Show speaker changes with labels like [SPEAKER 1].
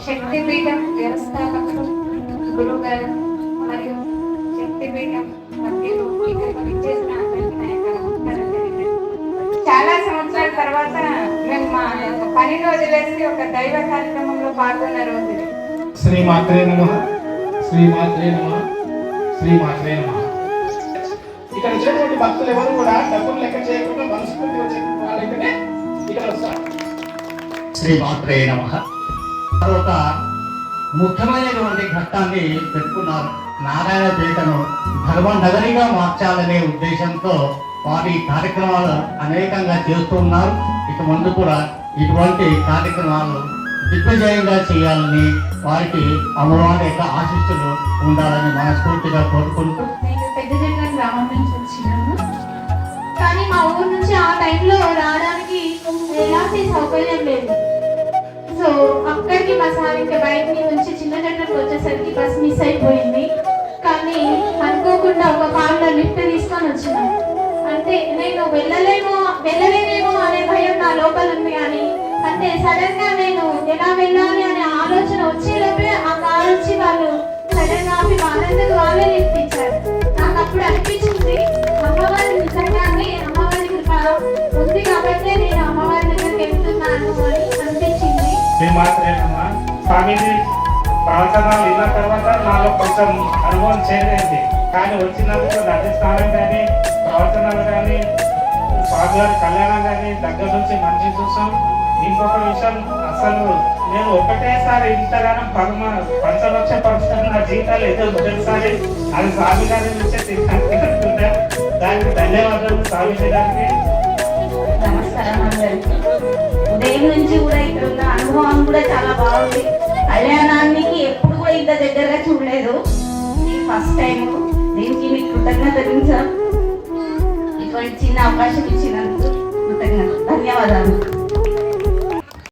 [SPEAKER 1] శక్తిపీఠం వ్యవస్థాపకులు గురువు గారు మరియు శక్తిపీఠం సభ్యులు ఇక్కడికి విచ్చేసిన అందరికీ నా యొక్క నమస్కారం తెలియజేస్తున్నాను. చాలా సంవత్సరాల తర్వాత మేము మా పనిని వదిలేసి ఒక దైవ కార్యక్రమంలో పాల్గొన్న రోజు.
[SPEAKER 2] శ్రీమాత్రే నమః, శ్రీమాత్రే నమః, శ్రీమాత్రే నమః. ఇక్కడ వచ్చేటువంటి భక్తులు ఎవరు కూడా డబ్బులు లెక్క చేయకుండా మనస్ఫూర్తి వచ్చే వాళ్ళైతేనే ఇక్కడ వస్తారు.
[SPEAKER 3] శ్రీమాత్రే నమః. ఒక ముఖ్యమైనటువంటి ఘట్టాన్ని పెట్టుకున్నారు. నారాయణపేటను ధర్మ నగరిగా మార్చాలనే ఉద్దేశంతో వారి కార్యక్రమాలు అనేకంగా చేస్తూ ఉన్నారు. ఇక ముందు కూడా ఇటువంటి కార్యక్రమాలు దిగ్విజయంగా చేయాలని వారికి అమ్మవారి యొక్క ఆశీస్సులు ఉండాలని మనస్ఫూర్తిగా కోరుకుంటూ
[SPEAKER 4] నేను పెద్దజెట్ల గ్రామం నుంచి వచ్చినాను. కానీ మా ఊరు నుంచి ఆ టైంలో రావడానికి ఎలాంటి సౌకర్యం లేదు. సో అక్కడికి మా సార్ ఇంకా బయట నుంచి చిన్న జట్లకు వచ్చేసరికి బస్ మిస్ అయిపోయింది. కానీ అనుకోకుండా ఒక కార్లో లిఫ్ట్ తీసుకొని వచ్చినాం. అంటే నేను వెళ్ళలేనేమో అనే భయం నా లోపల ఉంది. కానీ అంటే సడన్ గా నేను ఎలా వెళ్ళాలి అనే ఆలోచన వచ్చేలోపే ఆ కార్ వచ్చి వాళ్ళు సడన్ గా వాళ్ళందరూ వాళ్ళే లిఫ్ట్ ఇచ్చారు. నాకు అప్పుడు అనిపించింది అమ్మవారి నిజంగానే అమ్మవారి కృప ఉంది కాబట్టి నేను అమ్మవారి దగ్గరికి వెళ్తున్నాను అని అనిపించింది.
[SPEAKER 2] శ్రీమాత్రే నమః. స్వామీజీ ప్రవచనాలు విన్న తర్వాత నాలో కొంచెం అనుభవం చేరింది. కానీ వచ్చినందుకు నది స్నానం కానీ ప్రవచనాలు కానీ స్వామివారి కళ్యాణం కానీ దగ్గర నుంచి మంచి చూసాం. ఇంకొక విషయం, అసలు నేను ఒకటేసారి ఇంతగానం పంచలక్ష పరుస్తాను నా జీవితాలు ఏదో మొదటిసారి అది స్వామి గారి నుంచే తీసుకుంటా. దానికి ధన్యవాదాలు స్వామీజీ గారికి.
[SPEAKER 5] నమస్కారం అందరికి. ఉదయం నుంచి కూడా ఇక్కడ ఉన్న అనుభవం కూడా చాలా బాగుంది. కళ్యాణానికి ఎప్పుడు కూడా ఇంత దగ్గరగా చూడలేదు. First time. దీనికి మీకు కృతజ్ఞతలు సార్. ఇటువంటి చిన్న అవకాశం ఇచ్చినందుకు కృతజ్ఞతలు, ధన్యవాదాలు.